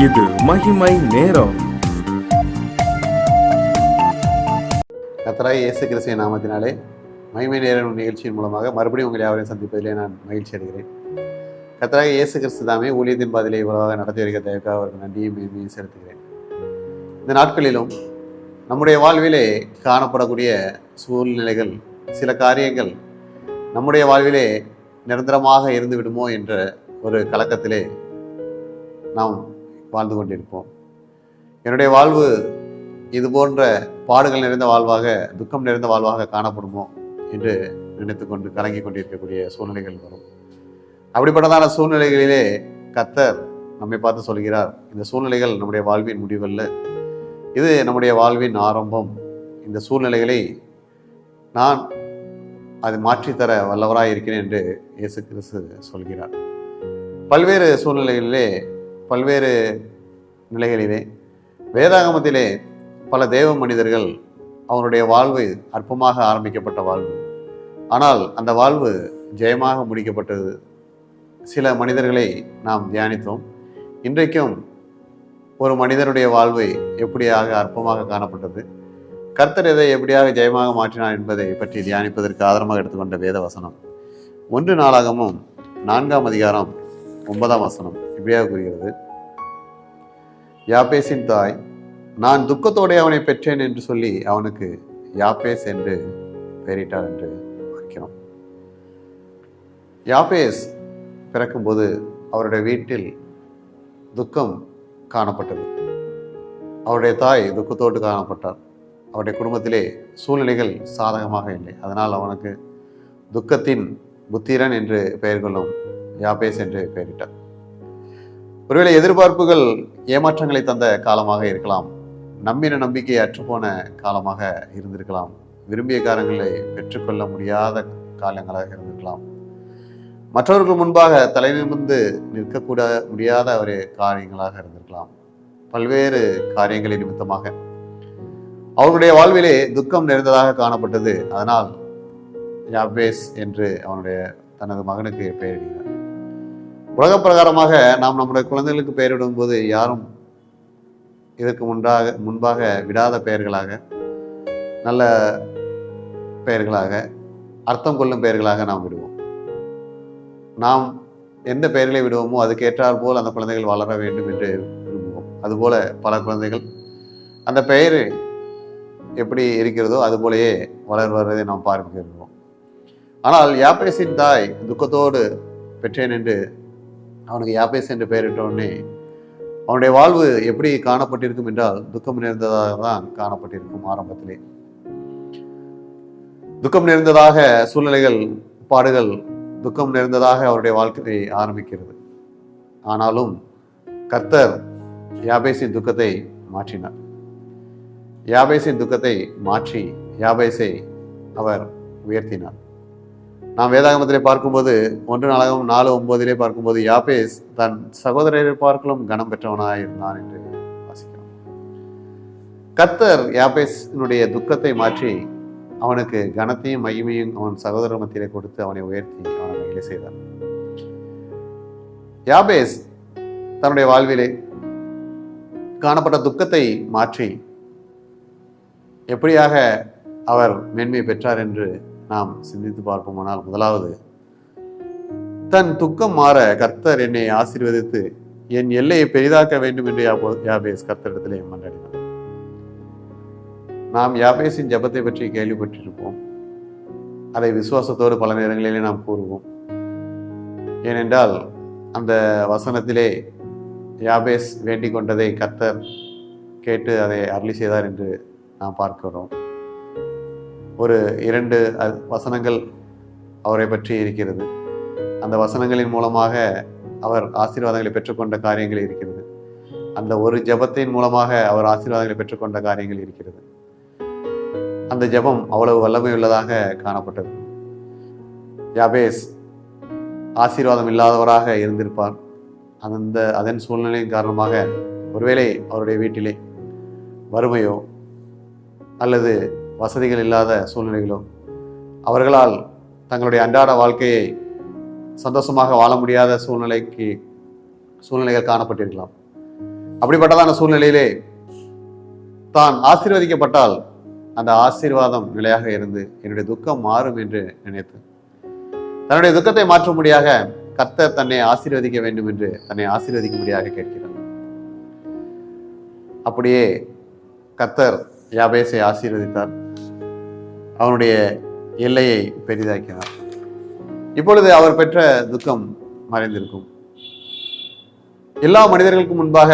இது மகிமை நேரம். கர்த்தராகிய இயேசு கிறிஸ்துவின் நாமத்தினாலே மகிமை நேரம் நிகழ்ச்சியின் மூலமாக மறுபடியும் உங்களை யாவரையும் சந்திப்பதிலே நான் மகிழ்ச்சி அடைகிறேன். கர்த்தராகிய இயேசு கிறிஸ்து தாமே ஊழியத்தின் பாதையிலே இவ்வளவாக நடத்தி வருகிற தயவுக்காக அவருக்கு நன்றியும் மேன்மையும் செலுத்துகிறேன். இந்த நாட்களிலும் நம்முடைய வாழ்விலே காணப்படக்கூடிய சூழ்நிலைகள், சில காரியங்கள் நம்முடைய வாழ்விலே நிரந்தரமாக இருந்து விடுமோ என்ற ஒரு கலக்கத்திலே நாம் வாழ்ந்து கொண்டிருப்போம். என்னுடைய வாழ்வு இது போன்ற பாடுகள் நிறைந்த வாழ்வாக, துக்கம் நிறைந்த வாழ்வாக காணப்படுமோ என்று நினைத்து கொண்டு கலங்கி கொண்டிருக்கக்கூடிய சூழ்நிலைகள் வரும். அப்படிப்பட்டதான சூழ்நிலைகளிலே கர்த்தர் நம்மை பார்த்து சொல்கிறார், இந்த சூழ்நிலைகள் நம்முடைய வாழ்வின் முடிவல்ல, இது நம்முடைய வாழ்வின் ஆரம்பம். இந்த சூழ்நிலைகளை நான் அதை மாற்றித்தர வல்லவராக இருக்கிறேன் என்று இயேசு கிறிஸ்து சொல்கிறார். பல்வேறு சூழ்நிலைகளிலே, பல்வேறு நிலைகளிலே, வேதாகமத்திலே பல தேவ மனிதர்கள் அவருடைய வாழ்வு அற்பமாக ஆரம்பிக்கப்பட்ட வாழ்வு, ஆனால் அந்த வாழ்வு ஜெயமாக முடிக்கப்பட்டது. சில மனிதர்களை நாம் தியானித்தோம். இன்றைக்கும் ஒரு மனிதனுடைய வாழ்வை எப்படியாக அற்பமாக காணப்பட்டது, கர்த்தர் எதை எப்படியாக ஜெயமாக மாற்றினார் என்பதை பற்றி தியானிப்பதற்கு ஆதாரமாக எடுத்துக்கொண்ட வேத வசனம் 1 நாளாகமும் 4ஆம் அதிகாரம் 9ஆம் வசனம் இப்படியாக கூறுகிறது. யாபேசின் தாய், நான் துக்கத்தோடு அவனை பெற்றேன் என்று சொல்லி அவனுக்கு யாபேஸ் என்று பெயரிட்டார் என்று பார்க்கிறோம். யாபேஸ் பிறக்கும்போது அவருடைய வீட்டில் துக்கம் காணப்பட்டது. அவருடைய தாய் துக்கத்தோடு காணப்பட்டார். அவருடைய குடும்பத்திலே சூழ்நிலைகள் சாதகமாக இல்லை. அதனால் அவனுக்கு துக்கத்தின் புத்திரன் என்று பெயர் கொள்ளும் யாபேஸ் என்று பெயரிட்டார். ஒருவேளை எதிர்பார்ப்புகள் ஏமாற்றங்களை தந்த காலமாக இருக்கலாம், நம்பின நம்பிக்கை அற்றுப்போன காலமாக இருந்திருக்கலாம், விரும்பிய காரியங்களை பெற்றுக்கொள்ள முடியாத காலங்களாக இருந்திருக்கலாம், மற்றவர்கள் முன்பாக தலை நிமிர்ந்து நிற்கக்கூட முடியாத ஒரு காரியங்களாக இருந்திருக்கலாம். பல்வேறு காரியங்களின் நிமித்தமாக அவருடைய வாழ்விலே துக்கம் நிறைந்ததாக காணப்பட்டது. அதனால் யாபேஸ் என்று அவனுடைய தனது மகனுக்கு பெயரிடுகிறார். உலக பிரகாரமாக நாம் நம்முடைய குழந்தைகளுக்கு பெயரிடும் போது யாரும் இதற்கு முன்பாக விடாத பெயர்களாக, நல்ல பெயர்களாக, அர்த்தம் கொள்ளும் பெயர்களாக நாம் விடுவோம். நாம் எந்த பெயர்களை விடுவோமோ அதுக்கேற்றார் போல் அந்த குழந்தைகள் வளர வேண்டும் என்று விரும்புவோம். அதுபோல பல குழந்தைகள் அந்த பெயர் எப்படி இருக்கிறதோ அதுபோலயே வளர்வதை நாம் பார்க்கிறோம். ஆனால் யாபேசின் தாய் துக்கத்தோடு பெற்றேன் என்று அவனுக்கு யாபேஸ் என்று பெயரிட்டவுடனே அவனுடைய வாழ்வு எப்படி காணப்பட்டிருக்கும் என்றால் துக்கம் நிறைந்ததாக தான் காணப்பட்டிருக்கும். ஆரம்பத்திலே துக்கம் நிறைந்ததாக சூழ்நிலைகள், பாடுகள், துக்கம் நிறைந்ததாக அவருடைய வாழ்க்கையை ஆரம்பிக்கிறது. ஆனாலும் கர்த்தர் யாபேசின் துக்கத்தை மாற்றினார். யாபேசின் துக்கத்தை மாற்றி யாபேசை அவர் உயர்த்தினார். நாம் வேதாகமத்திலே பார்க்கும்போது 1 நாளாகமம் 4:9 பார்க்கும்போது யாபேஸ் தன் சகோதரரை பார்க்கலும் கனம் பெற்றவனாய் இருந்தான் என்று வாசிக்கிறோம். கர்த்தர் யாபேசினுடைய துக்கத்தை மாற்றி அவனுக்கு கனத்தையும் மகிமையும் அவன் சகோதரர் மத்தியிலே கொடுத்து அவனை உயர்த்தி அவனை மகிழ செய்தார். யாபேஸ் தன்னுடைய வாழ்விலே காணப்பட்ட துக்கத்தை மாற்றி எப்படியாக அவர் மேன்மை பெற்றார் என்று நாம் சிந்தித்து பார்ப்போமானால், முதலாவது, தன் துக்கம் மாற கர்த்தர் என்னை ஆசீர்வதித்து என் எல்லையை பெரிதாக்க வேண்டும் என்று யாபேஸ் கர்த்தரிடத்திலே மன்றாடினார். நாம் யாபேசின் ஜெபத்தை பற்றி கேள்விப்பட்டிருப்போம். அதை விசுவாசத்தோடு பல நேரங்களிலே நாம் கூறுவோம். ஏனென்றால் அந்த வசனத்திலே யாபேஸ் வேண்டிக் கொண்டதை கர்த்தர் கேட்டு அதை அருளி செய்தார் என்று நாம் பார்க்கிறோம். ஒரு 2 வசனங்கள் அவரை பற்றி இருக்கிறது. அந்த வசனங்களின் மூலமாக அவர் ஆசீர்வாதங்களை பெற்றுக்கொண்ட காரியங்கள் இருக்கிறது. அந்த ஒரு ஜெபத்தின் மூலமாக அவர் ஆசீர்வாதங்களை பெற்றுக்கொண்ட காரியங்கள் இருக்கிறது. அந்த ஜெபம் அவ்வளவு வல்லமை உள்ளதாக காணப்பட்டது. யாபேஸ் ஆசீர்வாதம் இல்லாதவராக இருந்திருப்பார். அதன் சூழ்நிலையின் காரணமாக ஒருவேளை அவருடைய வீட்டிலே வறுமையோ அல்லது வசதிகள் இல்லாத சூழ்நிலைகளோ, அவர்களால் தங்களுடைய அன்றாட வாழ்க்கையை சந்தோஷமாக வாழ முடியாத சூழ்நிலைகள் காணப்பட்டிருக்கலாம். அப்படிப்பட்டதான சூழ்நிலையிலே தான் ஆசீர்வதிக்கப்பட்டால் அந்த ஆசீர்வாதம் நிலையாக இருந்து என்னுடைய துக்கம் மாறும் என்று நினைத்து தன்னுடைய துக்கத்தை மாற்றும்படியாக கர்த்தர் தன்னை ஆசீர்வதிக்க வேண்டும் என்று தன்னை ஆசீர்வதிக்கும்படியாக கேட்கிறார். அப்படியே கர்த்தர் யாபேசை ஆசீர்வதித்தார், அவனுடைய எல்லையை பெரிதாக்கினார். இப்பொழுது அவர் பெற்ற துக்கம் மறைந்திருக்கும். எல்லா மனிதர்களுக்கும் முன்பாக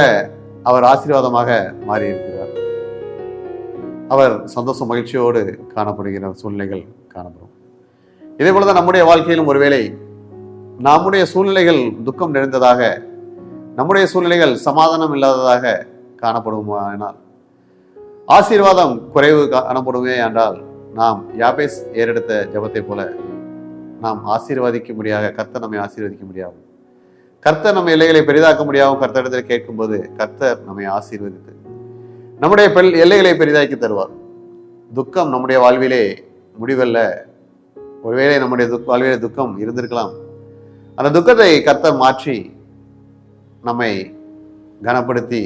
அவர் ஆசீர்வாதமாக மாறியிருக்கிறார். அவர் சந்தோஷம் மகிழ்ச்சியோடு காணப்படுகிற சூழ்நிலைகள் காணப்படும். இதே போலதான் நம்முடைய வாழ்க்கையிலும் ஒருவேளை நம்முடைய சூழ்நிலைகள் துக்கம் நிறைந்ததாக, நம்முடைய சூழ்நிலைகள் சமாதானம் இல்லாததாக காணப்படுமானால், ஆசீர்வாதம் குறைவு காணப்படுமே என்றால், நாம் யாபேஸ் ஏறெடுத்த ஜெபத்தை போல நாம் ஆசீர்வதிக்க முடியாத கர்த்தர் நம்மை ஆசீர்வதிக்க முடியாது. கர்த்தர் நம்ம எல்லைகளை பெரிதாக்க முடியாமல் கர்த்தரிடத்தில் கேட்கும்போது கர்த்தர் நம்மை ஆசீர்வதித்து நம்முடைய எல்லைகளை பெரிதாக்கி தருவார். துக்கம் நம்முடைய வாழ்விலே முடிவல்ல. ஒருவேளை நம்முடைய வாழ்விலே துக்கம் இருந்திருக்கலாம். அந்த துக்கத்தை கர்த்தர் மாற்றி நம்மை கனப்படுத்தி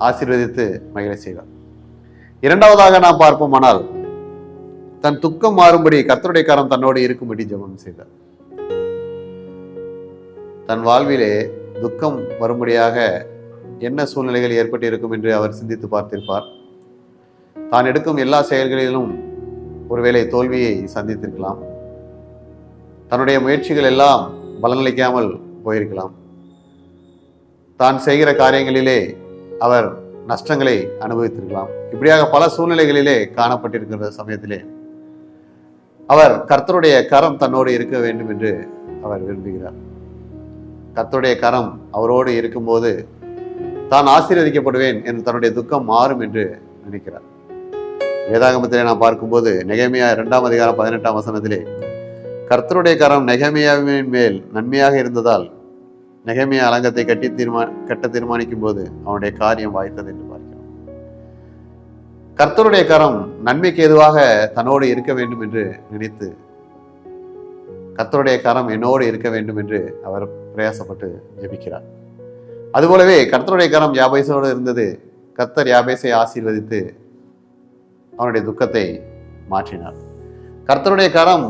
ஆசீர்வதித்து மகிழ செய்வார். இரண்டாவதாக நாம் பார்ப்போமானால், தன் துக்கம் மாறும்படி கர்த்தருடைய கரம் தன்னோடு இருக்கும்படி ஜெபம் செய்தார். தன் வாழ்விலே துக்கம் வரும்படியாக என்ன சூழ்நிலைகள் ஏற்பட்டு இருக்கும் என்று அவர் சிந்தித்து பார்த்திருப்பார். தான் எடுக்கும் எல்லா செயல்களிலும் ஒருவேளை தோல்வியை சந்தித்திருக்கலாம். தன்னுடைய முயற்சிகள் எல்லாம் பலனளிக்காமல் போயிருக்கலாம். தான் செய்கிற காரியங்களிலே அவர் நஷ்டங்களை அனுபவித்திருக்கலாம். இப்படியாக பல சூழ்நிலைகளிலே காணப்பட்டிருக்கிற சமயத்திலே அவர் கர்த்தருடைய கரம் தன்னோடு இருக்க வேண்டும் என்று அவர் விரும்புகிறார். கர்த்தருடைய கரம் அவரோடு இருக்கும்போது தான் ஆசீர்வதிக்கப்படுவேன் என்று தன்னுடைய துக்கம் மாறும் என்று நினைக்கிறார். வேதாகமத்திலே நாம் பார்க்கும்போது நெகேமியா 2ஆம் அதிகாரம் 18ஆம் வசனத்திலே, கர்த்தருடைய கரம் நெகேமியாவின் மேல் நன்மையாக இருந்ததால் நெகேமியா அலங்கத்தை கட்ட தீர்மானிக்கும் போது அவனுடைய காரியம் வாய்த்தது என்று பார்க்கிறோம். கர்த்தருடைய கரம் நன்மைக்கு ஏதுவாக தன்னோடு இருக்க வேண்டும் என்று நினைத்து, கர்த்தருடைய கரம் என்னோடு இருக்க வேண்டும் என்று அவர் பிரயாசப்பட்டு ஜெபிக்கிறார். அதுபோலவே கர்த்தருடைய கரம் யாபேசோடு இருந்தது. கர்த்தர் யாபேசை ஆசீர்வதித்து அவனுடைய துக்கத்தை மாற்றினார். கர்த்தருடைய கரம்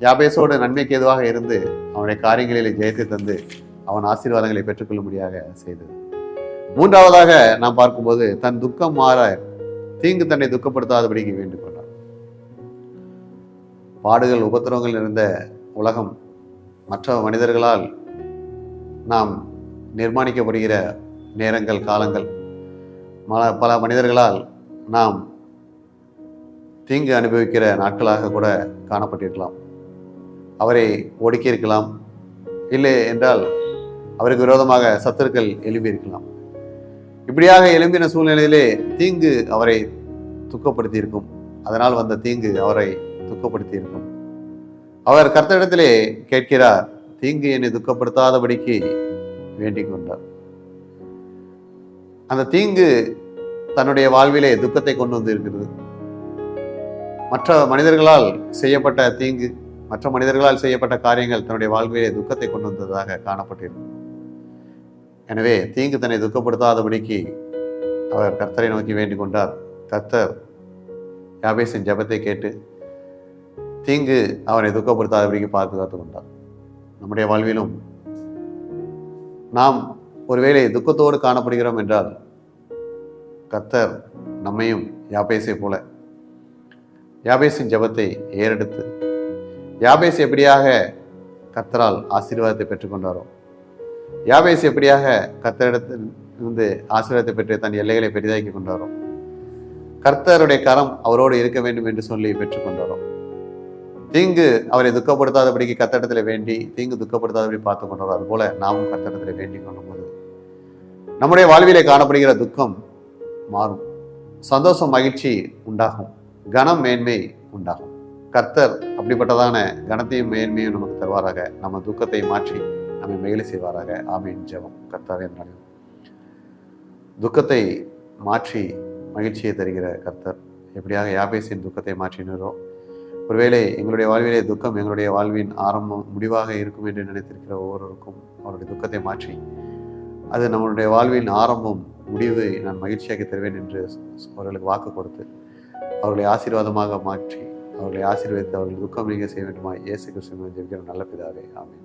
யாபேசோடு நன்மைக்கு ஏதுவாக இருந்து அவனுடைய காரியங்களிலே ஜெயத்தை தந்து அவன் ஆசீர்வாதங்களை பெற்றுக்கொள்ளும்படியாக செய்தது. மூன்றாவதாக நாம் பார்க்கும்போது, தன் துக்கம் மாற தீங்கு தன்னை துக்கப்படுத்தாதபடிக்கு வேண்டிக் கொண்டார். பாடுகள் உபத்திரவங்கள் நிறைந்த உலகம், மற்ற மனிதர்களால் நாம் நிர்மாணிக்கப்படுகிற நேரங்கள், காலங்கள், பல மனிதர்களால் நாம் தீங்கு அனுபவிக்கிற நாட்களாக கூட காணப்பட்டிருக்கலாம். அவரை ஒடுக்கியிருக்கலாம், இல்லை என்றால் அவருக்கு விரோதமாக சத்துருக்கள் எழும்பியிருக்கலாம். இப்படியாக எழும்பின சூழ்நிலையிலே தீங்கு அவரை துக்கப்படுத்தி இருக்கும். அதனால் வந்த தீங்கு அவரை துக்கப்படுத்தி இருக்கும். அவர் கர்த்தரிடத்திலே கேட்கிறார், தீங்கு என்னை துக்கப்படுத்தாதபடிக்கு வேண்டிக் கொண்டார். அந்த தீங்கு தன்னுடைய வாழ்விலே துக்கத்தை கொண்டு வந்து இருக்கிறது. மற்ற மனிதர்களால் செய்யப்பட்ட தீங்கு, மற்ற மனிதர்களால் செய்யப்பட்ட காரியங்கள் தன்னுடைய வாழ்விலே துக்கத்தை கொண்டு வந்ததாக காணப்பட்டிருக்கும். எனவே தீங்கு தன்னை துக்கப்படுத்தாதபடிக்கு அவர் கர்த்தரை நோக்கி வேண்டிக் கொண்டார். கர்த்தர் யாபேசின் ஜெபத்தை கேட்டு தீங்கு அவனை துக்கப்படுத்தாதபடிக்கு பாதுகாத்து கொண்டார். நம்முடைய வாழ்விலும் நாம் ஒருவேளை துக்கத்தோடு காணப்படுகிறோம் என்றால், கர்த்தர் நம்மையும் யாபேசை போல யாபேசின் ஜெபத்தை ஏறெடுத்து, யாபேஸ் எப்படியாக கர்த்தரால் ஆசீர்வாதத்தை பெற்றுக்கொண்டாரோ, யாபேஸ் எப்படியாக கர்த்தரிடத்திலிருந்து ஆசீர்வாதத்தை பெற்று தன் எல்லைகளை பெரிதாக்கி கொண்டாரோ, கர்த்தருடைய கரம் அவரோடு இருக்க வேண்டும் என்று சொல்லி பெற்றுக்கொண்டாரோ, தீங்கு அவரை துக்கப்படுத்தாதபடிக்கு கர்த்தரிடத்தில் வேண்டி தீங்கு துக்கப்படுத்தாதபடி பார்த்து கொண்டாரோ, அதுபோல நாமும் கர்த்தரிடத்தில் வேண்டிக் கொள்ளும் போது நம்முடைய வாழ்விலே காணப்படுகிற துக்கம் மாறும், சந்தோஷம் மகிழ்ச்சி உண்டாகும், கனம் மேன்மை உண்டாகும். கர்த்தர் அப்படிப்பட்டதான கனத்தையும் மேன்மையும் நமக்கு தருவாராக. நம்ம துக்கத்தை மாற்றி நம்மை மகிழ செய்வாராக. ஆமீன். ஜெபம். கர்த்தாவே, என்றாலும் துக்கத்தை மாற்றி மகிழ்ச்சியை தருகிற கர்த்தர் எப்படியாக யாபேசின் துக்கத்தை மாற்றினாரோ, ஒருவேளை எங்களுடைய வாழ்விலே துக்கம் எங்களுடைய வாழ்வின் ஆரம்பம் முடிவாக இருக்கும் என்று நினைத்திருக்கிற ஒவ்வொருவருக்கும் அவருடைய துக்கத்தை மாற்றி அது நம்மளுடைய வாழ்வின் ஆரம்பம் முடிவை நான் மகிழ்ச்சியாக தருவேன் என்று அவர்களுக்கு வாக்கு கொடுத்து அவர்களை ஆசீர்வாதமாக மாற்றி அவர்களை ஆசீர்வதித்து அவர்கள் துக்கம் நீங்க செய்ய வேண்டுமா இயேசு கிறிஸ்துவின் ஜெபிக்கிற நல்ல பிதாவே ஆமென்.